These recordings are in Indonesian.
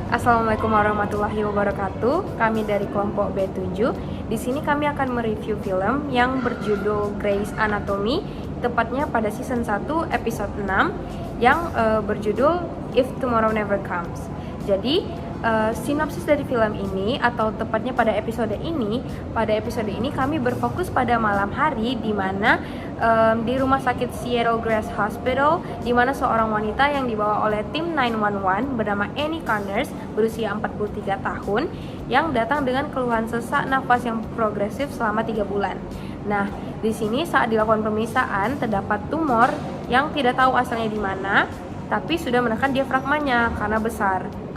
Assalamualaikum warahmatullahi wabarakatuh. Kami dari kelompok B7. Di sini kami akan mereview film yang berjudul Grey's Anatomy, tepatnya pada season 1 episode 6 yang berjudul If Tomorrow Never Comes. Jadi sinopsis dari film ini, atau tepatnya pada episode ini kami berfokus pada malam hari di mana di rumah sakit Seattle Grace Hospital, di mana seorang wanita yang dibawa oleh tim 911 bernama Annie Connors berusia 43 tahun yang datang dengan keluhan sesak nafas yang progresif selama 3 bulan. Nah, di sini saat dilakukan pemeriksaan terdapat tumor yang tidak tahu asalnya di mana, tapi sudah menekan diafragmanya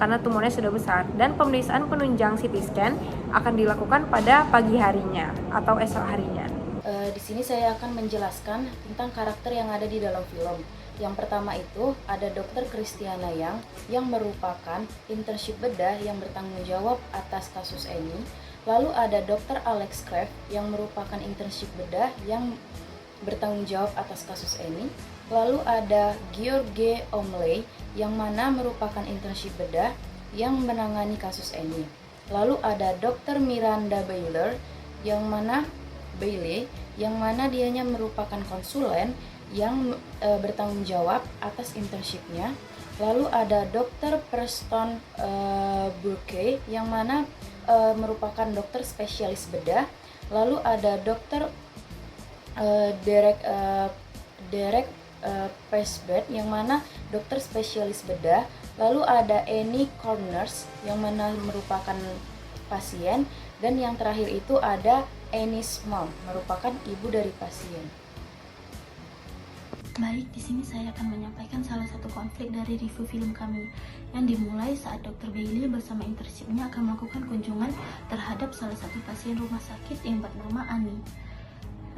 karena tumornya sudah besar, dan pemeriksaan penunjang CT scan akan dilakukan pada pagi harinya atau esok harinya. Di sini saya akan menjelaskan tentang karakter yang ada di dalam film. Yang pertama itu ada Dr. Christiana yang merupakan internship bedah yang bertanggung jawab atas kasus Annie. Lalu ada Dr. Alex Kraft yang merupakan internship bedah yang bertanggung jawab atas kasus Annie. Lalu ada George Omley yang mana merupakan internship bedah yang menangani kasus Annie. Lalu ada Dr. Miranda Bailey yang mana dianya merupakan konsulen yang bertanggung jawab atas internshipnya. Lalu ada Dr. Preston Burke yang mana merupakan dokter spesialis bedah. Lalu ada Dr. Derek Presbeth yang mana dokter spesialis bedah. Lalu ada Annie Connors yang mana merupakan pasien, dan yang terakhir itu ada Annie's mom, merupakan ibu dari pasien. Baik, di sini saya akan menyampaikan salah satu konflik dari review film kami yang dimulai saat Dr. Bailey bersama internshipnya akan melakukan kunjungan terhadap salah satu pasien rumah sakit yang bernama Annie.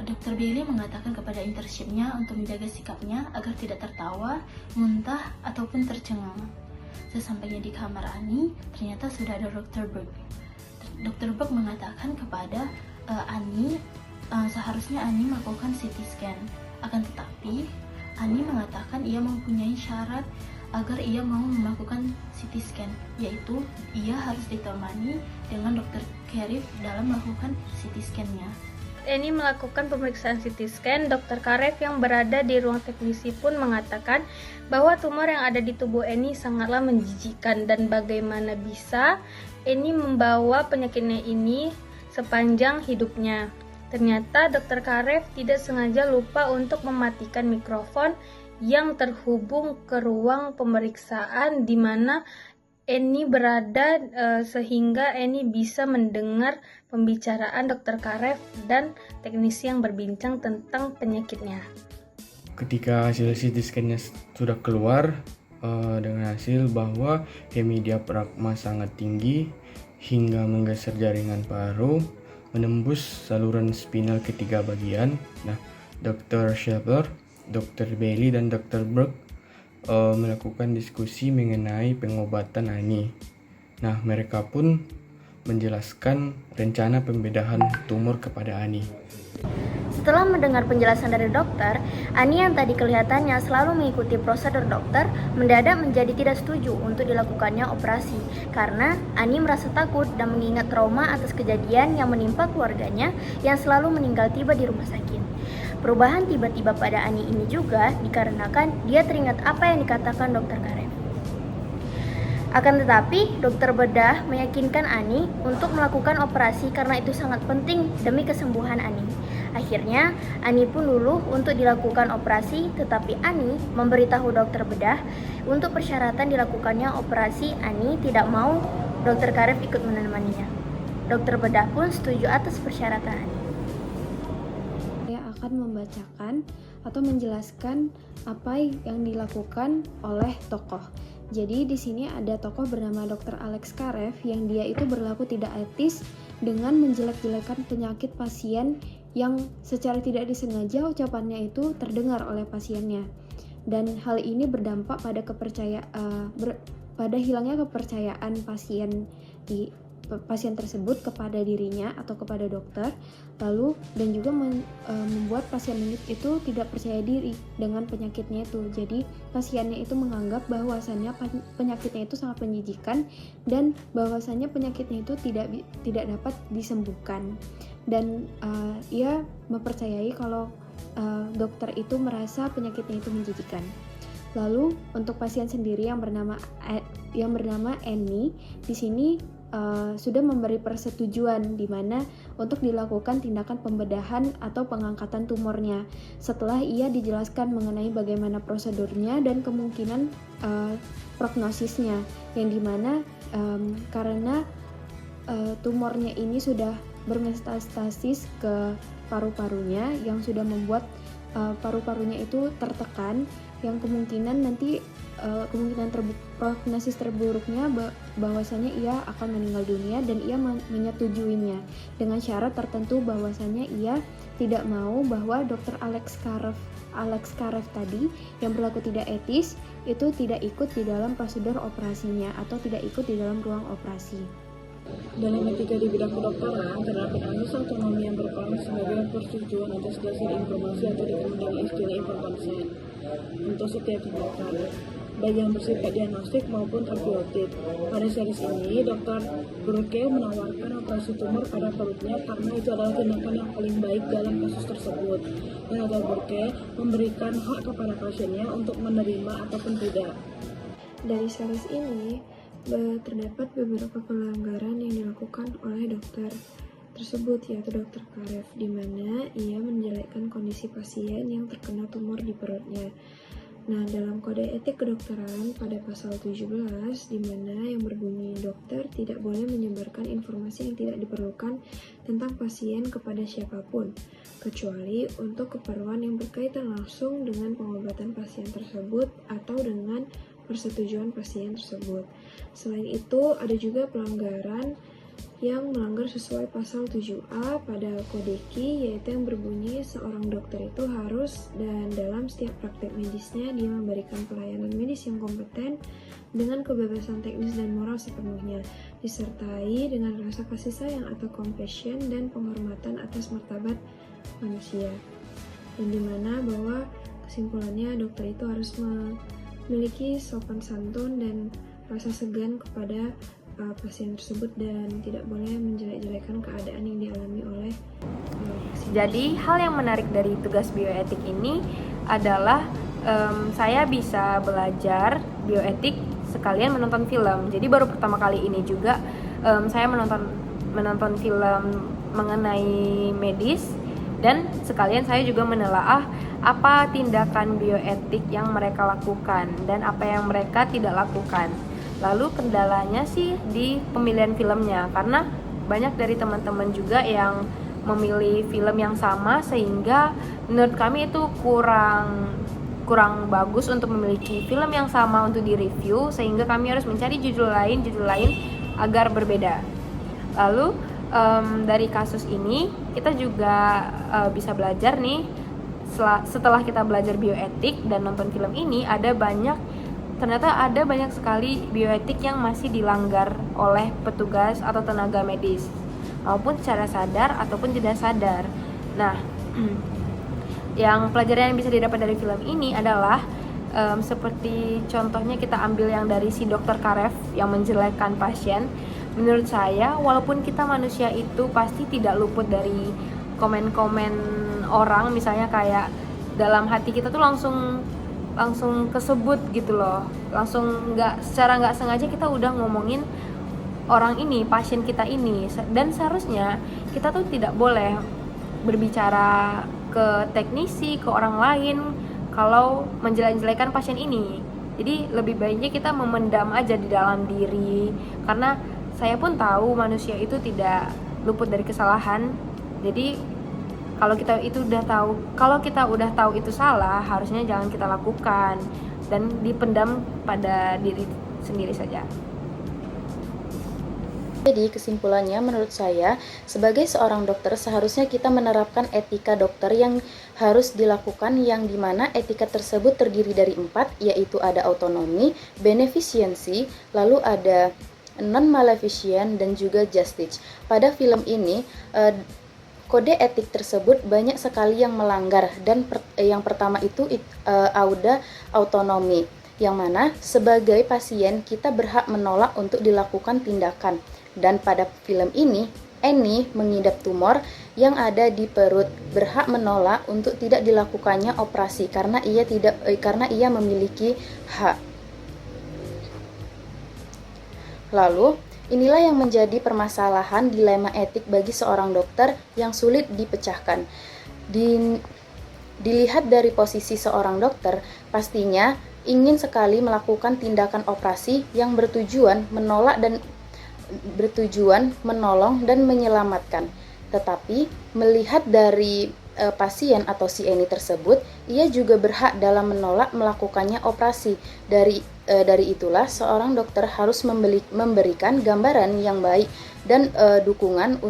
Dr. Bailey mengatakan kepada internshipnya untuk menjaga sikapnya agar tidak tertawa, muntah, ataupun tercengang. Sesampainya di kamar Annie, ternyata sudah ada Dr. Burke. Dr. Burke mengatakan kepada Annie seharusnya Annie melakukan CT scan. Akan tetapi Annie mengatakan ia mempunyai syarat agar ia mau melakukan CT scan, yaitu ia harus ditemani dengan Dr. Karif dalam melakukan CT scan-nya. Annie melakukan pemeriksaan CT scan. Dr. Karef yang berada di ruang teknisi pun mengatakan bahwa tumor yang ada di tubuh Annie sangatlah menjijikkan, dan bagaimana bisa Annie membawa penyakitnya ini sepanjang hidupnya. Ternyata Dr. Karef tidak sengaja lupa untuk mematikan mikrofon yang terhubung ke ruang pemeriksaan di mana Annie berada, sehingga Annie bisa mendengar pembicaraan Dr. Karef dan teknisi yang berbincang tentang penyakitnya. Ketika hasil CT scan-nya sudah keluar dengan hasil bahwa hemidiafragma sangat tinggi hingga menggeser jaringan paru, menembus saluran spinal ketiga bagian. Nah, Dr. Shepard, Dr. Bailey, dan Dr. Burke melakukan diskusi mengenai pengobatan Annie. Nah, mereka pun menjelaskan rencana pembedahan tumor kepada Annie. Setelah mendengar penjelasan dari dokter, Annie yang tadi kelihatannya selalu mengikuti prosedur dokter, mendadak menjadi tidak setuju untuk dilakukannya operasi karena Annie merasa takut dan mengingat trauma atas kejadian yang menimpa keluarganya yang selalu meninggal tiba di rumah sakit. Perubahan tiba-tiba pada Annie ini juga dikarenakan dia teringat apa yang dikatakan Dr. Karef. Akan tetapi, dokter bedah meyakinkan Annie untuk melakukan operasi karena itu sangat penting demi kesembuhan Annie. Akhirnya, Annie pun luluh untuk dilakukan operasi, tetapi Annie memberitahu dokter bedah untuk persyaratan dilakukannya operasi. Annie tidak mau dokter Karef ikut menemaninya. Dokter bedah pun setuju atas persyaratan Annie. Saya akan membacakan atau menjelaskan apa yang dilakukan oleh tokoh. Jadi di sini ada tokoh bernama Dr. Alex Karef yang dia itu berlaku tidak etis dengan menjelek-jelekan penyakit pasien yang secara tidak disengaja ucapannya itu terdengar oleh pasiennya. Dan hal ini berdampak pada pada hilangnya kepercayaan pasien tersebut kepada dirinya atau kepada dokter, lalu dan juga membuat pasien itu tidak percaya diri dengan penyakitnya itu. Jadi pasiennya itu menganggap bahwasannya penyakitnya itu sangat menjijikan dan bahwasannya penyakitnya itu tidak dapat disembuhkan, dan ia mempercayai kalau dokter itu merasa penyakitnya itu menjijikan. Lalu untuk pasien sendiri yang bernama Annie di sini sudah memberi persetujuan di mana untuk dilakukan tindakan pembedahan atau pengangkatan tumornya setelah ia dijelaskan mengenai bagaimana prosedurnya dan kemungkinan prognosisnya, yang dimana karena tumornya ini sudah bermetastasis ke paru-parunya yang sudah membuat paru-parunya itu tertekan, yang kemungkinan nanti prognosis terburuknya bahwasanya ia akan meninggal dunia, dan ia menyetujuinya dengan syarat tertentu bahwasanya ia tidak mau bahwa Dr. Alex Karev tadi yang berlaku tidak etis itu tidak ikut di dalam prosedur operasinya atau tidak ikut di dalam ruang operasi. Dalam etika di bidang kedokteran, terdapat asas otonomi yang berperan sebagai persetujuan atas dasar informasi atau dikenal dengan istilah informed consent untuk setiap tindakan, baik yang bersifat diagnostik maupun terapeutik. Pada series ini, Dr. Burke menawarkan operasi tumor pada perutnya karena itu adalah tindakan yang paling baik dalam kasus tersebut. Dan Dr. Burke memberikan hak kepada pasiennya untuk menerima ataupun tidak. Dari series ini terdapat beberapa pelanggaran yang dilakukan oleh dokter tersebut, yaitu Dr. Karev, di mana ia menjelekkan kondisi pasien yang terkena tumor di perutnya. Nah, dalam kode etik kedokteran pada pasal 17, di mana yang berbunyi dokter tidak boleh menyebarkan informasi yang tidak diperlukan tentang pasien kepada siapapun, kecuali untuk keperluan yang berkaitan langsung dengan pengobatan pasien tersebut atau dengan persetujuan pasien tersebut. Selain itu, ada juga pelanggaran yang melanggar sesuai pasal 7A pada Kodeki, yaitu yang berbunyi seorang dokter itu harus dan dalam setiap praktek medisnya dia memberikan pelayanan medis yang kompeten dengan kebebasan teknis dan moral sepenuhnya, disertai dengan rasa kasih sayang atau compassion dan penghormatan atas martabat manusia. Yang dimana bahwa kesimpulannya dokter itu harus memiliki sopan santun dan rasa segan kepada pasien tersebut dan tidak boleh menjelek-jelekan keadaan yang dialami oleh pasien. Jadi hal yang menarik dari tugas bioetik ini adalah saya bisa belajar bioetik sekalian menonton film. Jadi baru pertama kali ini juga saya menonton film mengenai medis, dan sekalian saya juga menelaah apa tindakan bioetik yang mereka lakukan dan apa yang mereka tidak lakukan. Lalu kendalanya sih di pemilihan filmnya, karena banyak dari teman-teman juga yang memilih film yang sama, sehingga menurut kami itu kurang bagus untuk memiliki film yang sama untuk direview, sehingga kami harus mencari judul lain agar berbeda. Lalu dari kasus ini kita juga bisa belajar nih, setelah kita belajar bioetik dan nonton film ini, ternyata ada banyak sekali bioetik yang masih dilanggar oleh petugas atau tenaga medis, maupun secara sadar ataupun tidak sadar. Nah, yang pelajaran yang bisa didapat dari film ini adalah seperti contohnya kita ambil yang dari si Dr. Karev yang menjelekkan pasien. Menurut saya, walaupun kita manusia itu pasti tidak luput dari komen-komen orang, misalnya kayak dalam hati kita tuh langsung kesebut gitu loh, secara nggak sengaja kita udah ngomongin orang ini, pasien kita ini, dan seharusnya kita tuh tidak boleh berbicara ke teknisi, ke orang lain kalau menjelek-jelekan pasien ini. Jadi lebih baiknya kita memendam aja di dalam diri, karena saya pun tahu manusia itu tidak luput dari kesalahan. Jadi kalau kita udah tahu itu salah, harusnya jangan kita lakukan dan dipendam pada diri sendiri saja. Jadi kesimpulannya menurut saya, sebagai seorang dokter seharusnya kita menerapkan etika dokter yang harus dilakukan, yang dimana etika tersebut terdiri dari 4, yaitu ada autonomi, beneficiency, lalu ada non-maleficent, dan juga justice. Pada film ini, kode etik tersebut banyak sekali yang melanggar, dan yang pertama itu ada autonomi, yang mana sebagai pasien kita berhak menolak untuk dilakukan tindakan. Dan pada film ini, Annie mengidap tumor yang ada di perut, berhak menolak untuk tidak dilakukannya operasi karena ia memiliki hak. Lalu, inilah yang menjadi permasalahan dilema etik bagi seorang dokter yang sulit dipecahkan. Dilihat dari posisi seorang dokter, pastinya ingin sekali melakukan tindakan operasi yang bertujuan menolong dan menyelamatkan. Tetapi melihat dari pasien atau si Annie tersebut, ia juga berhak dalam menolak melakukannya operasi. Dari itulah seorang dokter harus memberikan gambaran yang baik dan dukungan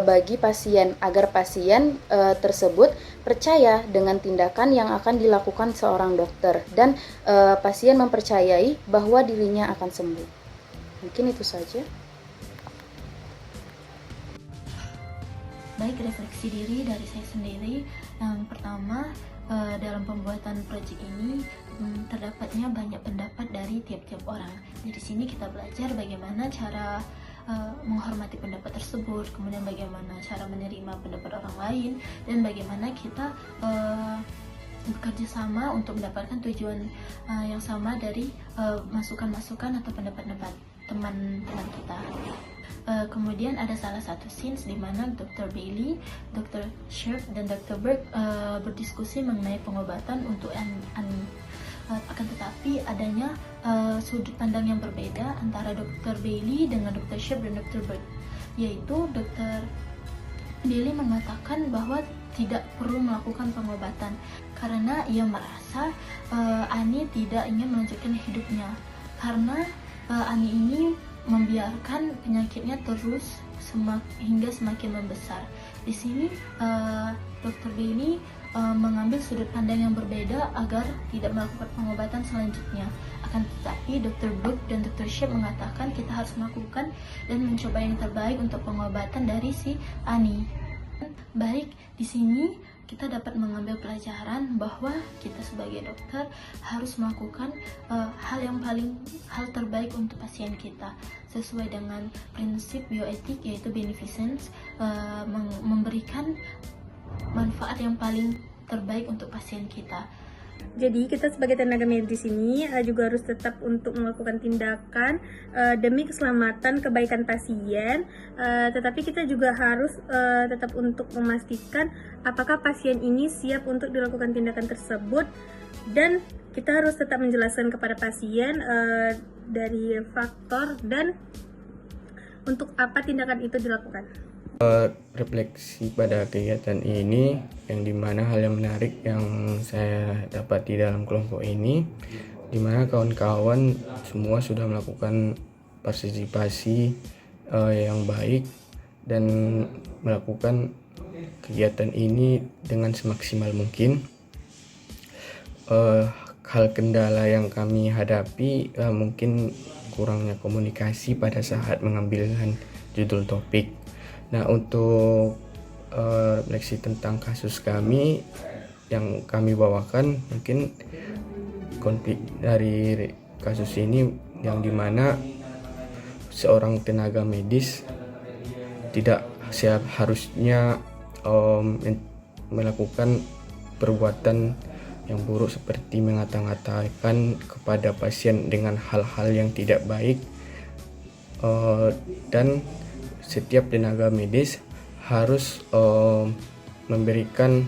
bagi pasien agar pasien tersebut percaya dengan tindakan yang akan dilakukan seorang dokter, dan pasien mempercayai bahwa dirinya akan sembuh. Mungkin itu saja. Baik, refleksi diri dari saya sendiri. Yang pertama, dalam pembuatan proyek ini terdapatnya banyak pendapat dari tiap-tiap orang. Di sini kita belajar bagaimana cara menghormati pendapat tersebut, kemudian bagaimana cara menerima pendapat orang lain, dan bagaimana kita bekerja sama untuk mendapatkan tujuan yang sama dari masukan-masukan atau pendapat-pendapat teman-teman kita. Kemudian ada salah satu scenes di mana Dr. Bailey, Dr. Sharp, dan Dr. Burke berdiskusi mengenai pengobatan untuk Annie. Akan tetapi adanya sudut pandang yang berbeda antara Dr. Bailey dengan Dr. Sharp dan Dr. Burke, yaitu Dr. Bailey mengatakan bahwa tidak perlu melakukan pengobatan karena ia merasa Annie tidak ingin melanjutkan hidupnya, karena Annie ini membiarkan penyakitnya terus hingga semakin membesar. Di sini Dr. Bailey mengambil sudut pandang yang berbeda agar tidak melakukan pengobatan selanjutnya. Akan tetapi Dr. Brooke dan Dr. Sharp mengatakan kita harus melakukan dan mencoba yang terbaik untuk pengobatan dari si Annie. Baik, di sini kita dapat mengambil pelajaran bahwa kita sebagai dokter harus melakukan hal terbaik untuk pasien kita sesuai dengan prinsip bioetik, yaitu beneficence, memberikan manfaat yang paling terbaik untuk pasien kita. Jadi kita sebagai tenaga medis ini juga harus tetap untuk melakukan tindakan demi keselamatan kebaikan pasien, tetapi kita juga harus tetap untuk memastikan apakah pasien ini siap untuk dilakukan tindakan tersebut, dan kita harus tetap menjelaskan kepada pasien dari faktor dan untuk apa tindakan itu dilakukan. Refleksi pada kegiatan ini, yang dimana hal yang menarik yang saya dapat di dalam kelompok ini, dimana kawan-kawan semua sudah melakukan partisipasi yang baik dan melakukan kegiatan ini dengan semaksimal mungkin. Hal kendala yang kami hadapi mungkin kurangnya komunikasi pada saat mengambilkan judul topik. Nah, untuk refleksi tentang kasus kami yang kami bawakan, mungkin konflik dari kasus ini yang dimana seorang tenaga medis tidak harusnya melakukan perbuatan yang buruk seperti mengata-ngatakan kepada pasien dengan hal-hal yang tidak baik, dan setiap tenaga medis harus memberikan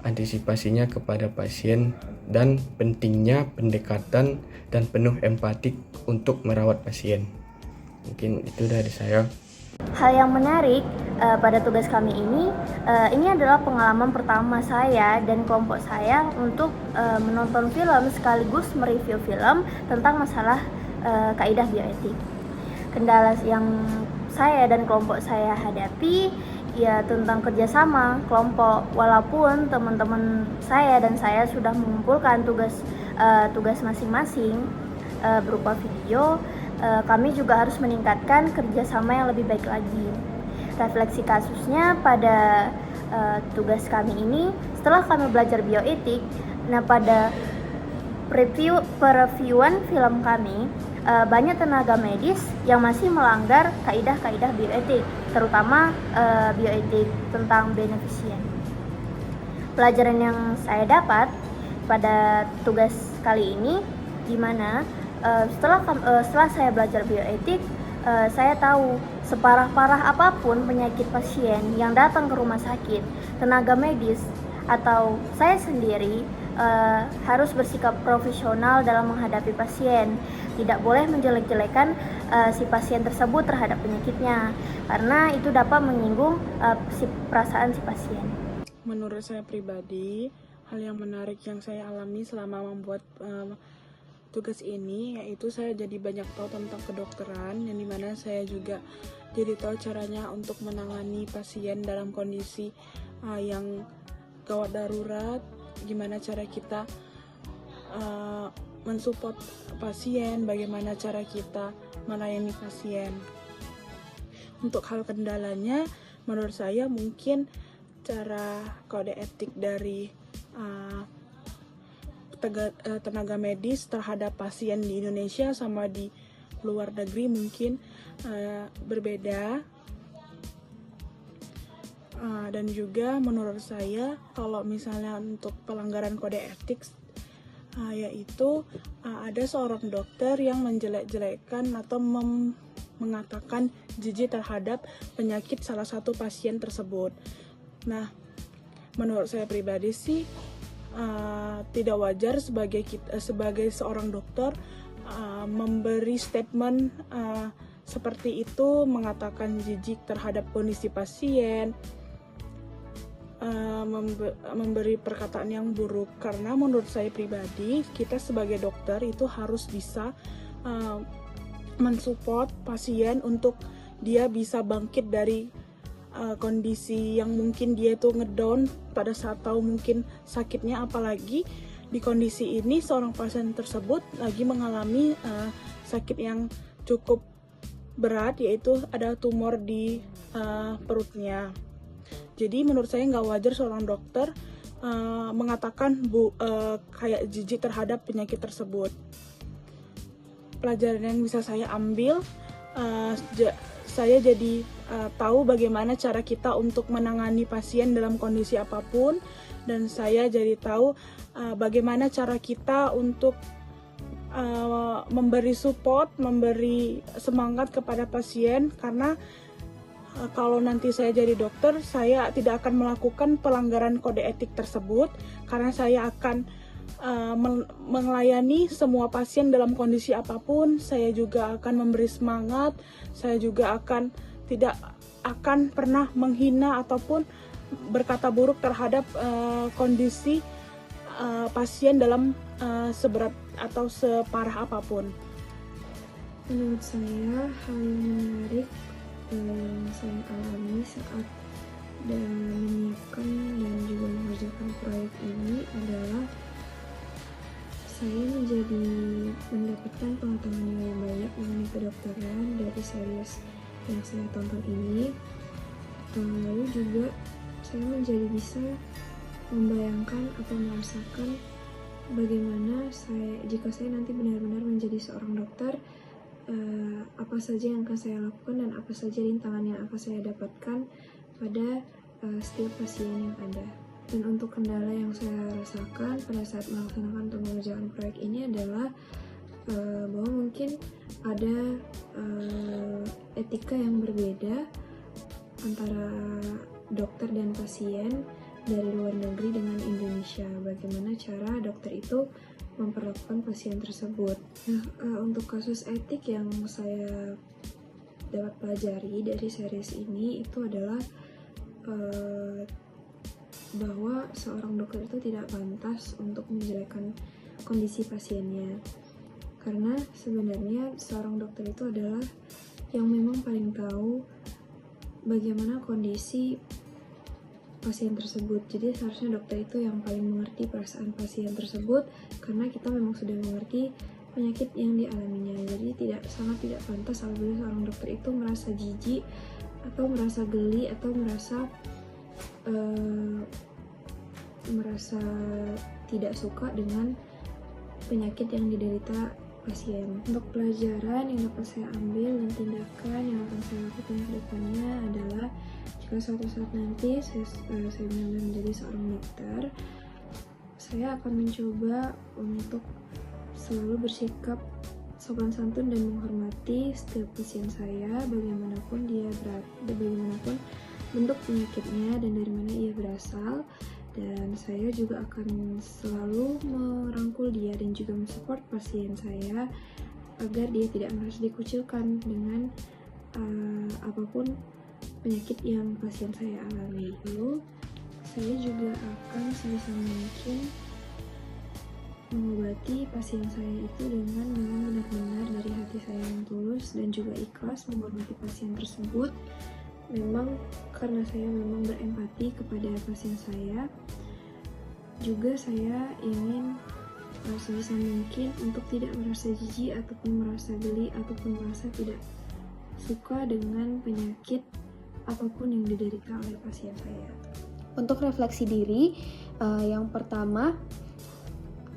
antisipasinya kepada pasien dan pentingnya pendekatan dan penuh empatik untuk merawat pasien. Mungkin itu dari saya. Hal yang menarik pada tugas kami ini adalah pengalaman pertama saya dan kelompok saya untuk menonton film sekaligus mereview film tentang masalah kaidah bioetik. Kendala yang saya dan kelompok saya hadapi ya tentang kerjasama kelompok. Walaupun teman-teman saya dan saya sudah mengumpulkan tugas masing-masing berupa video, kami juga harus meningkatkan kerjasama yang lebih baik lagi. Refleksi kasusnya pada tugas kami ini, setelah kami belajar bioetik, nah pada pereviewan film kami, banyak tenaga medis yang masih melanggar kaidah-kaidah bioetik, terutama bioetik tentang beneficien. Pelajaran yang saya dapat pada tugas kali ini, di mana setelah saya belajar bioetik, saya tahu separah-parah apapun penyakit pasien yang datang ke rumah sakit, tenaga medis atau saya sendiri harus bersikap profesional dalam menghadapi pasien. Tidak boleh menjelek-jelekan si pasien tersebut terhadap penyakitnya, karena itu dapat menyinggung perasaan si pasien. Menurut saya pribadi, hal yang menarik yang saya alami selama membuat tugas ini, yaitu saya jadi banyak tahu tentang kedokteran, yang dimana saya juga jadi tahu caranya untuk menangani pasien dalam kondisi yang gawat darurat, gimana cara kita mensupport pasien, bagaimana cara kita melayani pasien. Untuk hal kendalanya, menurut saya mungkin cara kode etik dari tenaga medis terhadap pasien di Indonesia sama di luar negeri mungkin berbeda. Dan juga menurut saya kalau misalnya untuk pelanggaran kode etik, yaitu ada seorang dokter yang menjelek-jelekkan atau mengatakan jijik terhadap penyakit salah satu pasien tersebut. Nah, menurut saya pribadi sih tidak wajar sebagai seorang dokter memberi statement seperti itu, mengatakan jijik terhadap kondisi pasien, memberi perkataan yang buruk. Karena menurut saya pribadi, kita sebagai dokter itu harus bisa mensupport pasien untuk dia bisa bangkit dari kondisi yang mungkin dia itu ngedown pada saat tahu mungkin sakitnya. Apalagi di kondisi ini seorang pasien tersebut lagi mengalami sakit yang cukup berat, yaitu ada tumor di perutnya. Jadi menurut saya nggak wajar seorang dokter mengatakan kayak jijik terhadap penyakit tersebut. Pelajaran yang bisa saya ambil, saya jadi tahu bagaimana cara kita untuk menangani pasien dalam kondisi apapun, dan saya jadi tahu bagaimana cara kita untuk memberi support, memberi semangat kepada pasien. Karena kalau nanti saya jadi dokter, saya tidak akan melakukan pelanggaran kode etik tersebut, karena saya akan melayani semua pasien dalam kondisi apapun. Saya juga akan memberi semangat, saya juga tidak akan pernah menghina ataupun berkata buruk terhadap kondisi pasien dalam seberat atau separah apapun. Menurut saya, hal yang menarik yang saya alami saat menyiapkan dan juga mengerjakan proyek ini adalah saya mendapatkan pengetahuan yang banyak mengenai kedokteran dari series yang saya tonton ini. Lalu juga saya menjadi bisa membayangkan atau merasakan bagaimana jika saya nanti benar-benar menjadi seorang dokter, apa saja yang akan saya lakukan dan apa saja rintangan yang akan saya dapatkan pada setiap pasien yang ada. Dan untuk kendala yang saya rasakan pada saat melaksanakan atau mengerjakan proyek ini adalah bahwa mungkin ada etika yang berbeda antara dokter dan pasien dari luar negeri dengan Indonesia. Bagaimana cara dokter itu memperlakukan pasien tersebut. Nah, untuk kasus etik yang saya dapat pelajari dari series ini itu adalah bahwa seorang dokter itu tidak pantas untuk menjelekkan kondisi pasiennya. Karena sebenarnya seorang dokter itu adalah yang memang paling tahu bagaimana kondisi pasien tersebut. Jadi seharusnya dokter itu yang paling mengerti perasaan pasien tersebut, karena kita memang sudah mengerti penyakit yang dialaminya. Jadi sangat tidak pantas apabila seorang dokter itu merasa jijik atau merasa geli atau merasa tidak suka dengan penyakit yang diderita pasien. Untuk pelajaran yang dapat saya ambil dan tindakan yang akan saya lakukan ke depannya adalah jika suatu saat nanti saya benar-benar menjadi seorang dokter, saya akan mencoba untuk selalu bersikap sopan santun dan menghormati setiap pasien saya, bagaimanapun bentuk penyakitnya dan dari mana ia berasal. Dan saya juga akan selalu merangkul dia dan juga mensupport pasien saya agar dia tidak merasa dikucilkan dengan apapun penyakit yang pasien saya alami. Lalu saya juga akan sebisa mungkin mengobati pasien saya itu dengan memang benar-benar dari hati saya yang tulus dan juga ikhlas menghormati pasien tersebut. Memang karena saya memang berempati kepada pasien saya, juga saya ingin sebisa mungkin untuk tidak merasa jijik ataupun merasa geli ataupun merasa tidak suka dengan penyakit apapun yang diderita oleh pasien saya. Untuk refleksi diri, yang pertama,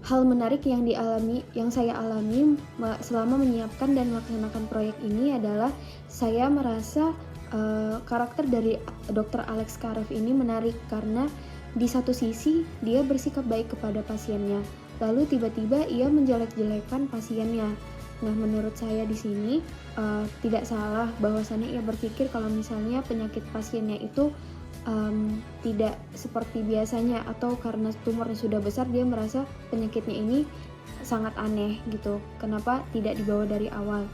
hal menarik yang saya alami selama menyiapkan dan melaksanakan proyek ini adalah saya merasa karakter dari Dr. Alex Karev ini menarik karena di satu sisi dia bersikap baik kepada pasiennya, lalu tiba-tiba ia menjelek-jelekan pasiennya. Nah, menurut saya di sini tidak salah bahwasannya ia berpikir kalau misalnya penyakit pasiennya itu tidak seperti biasanya, atau karena tumornya sudah besar dia merasa penyakitnya ini sangat aneh gitu. Kenapa tidak dibawa dari awal?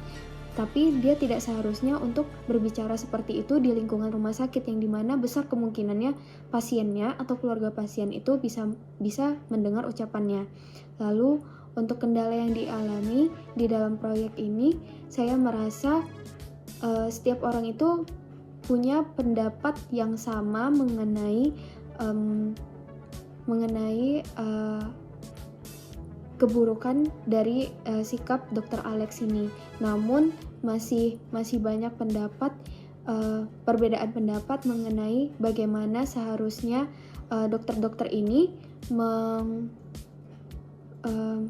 Tapi dia tidak seharusnya untuk berbicara seperti itu di lingkungan rumah sakit yang dimana besar kemungkinannya pasiennya atau keluarga pasien itu bisa mendengar ucapannya. Lalu untuk kendala yang dialami di dalam proyek ini, saya merasa setiap orang itu punya pendapat yang sama mengenai keburukan dari sikap Dr. Alex ini. Namun masih banyak perbedaan pendapat mengenai bagaimana seharusnya dokter-dokter ini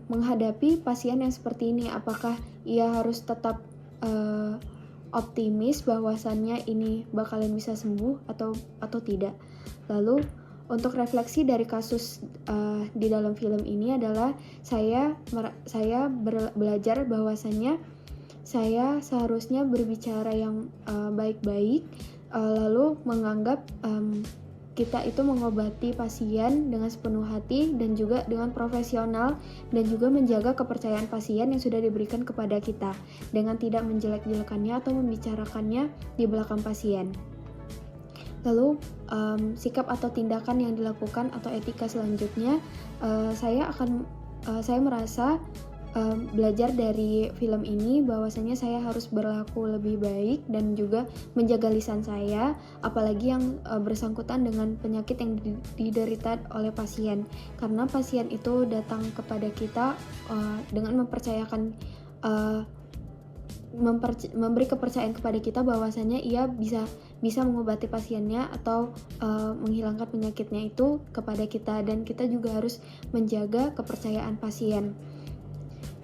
menghadapi pasien yang seperti ini. Apakah ia harus tetap optimis bahwasannya ini bakalan bisa sembuh atau tidak. Lalu untuk refleksi dari kasus di dalam film ini adalah saya belajar bahwasannya saya seharusnya berbicara yang baik-baik, lalu menganggap kita itu mengobati pasien dengan sepenuh hati dan juga dengan profesional, dan juga menjaga kepercayaan pasien yang sudah diberikan kepada kita dengan tidak menjelek-jelekannya atau membicarakannya di belakang pasien. Lalu sikap atau tindakan yang dilakukan atau etika selanjutnya, saya merasa belajar dari film ini bahwasanya saya harus berlaku lebih baik dan juga menjaga lisan saya, apalagi yang bersangkutan dengan penyakit yang diderita oleh pasien, karena pasien itu datang kepada kita dengan memberi kepercayaan kepada kita bahwasanya ia bisa mengobati pasiennya atau menghilangkan penyakitnya itu kepada kita, dan kita juga harus menjaga kepercayaan pasien.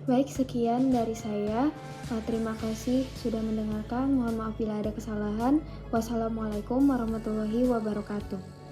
Baik, sekian dari saya. Terima kasih sudah mendengarkan. Mohon maaf bila ada kesalahan. Wassalamualaikum warahmatullahi wabarakatuh.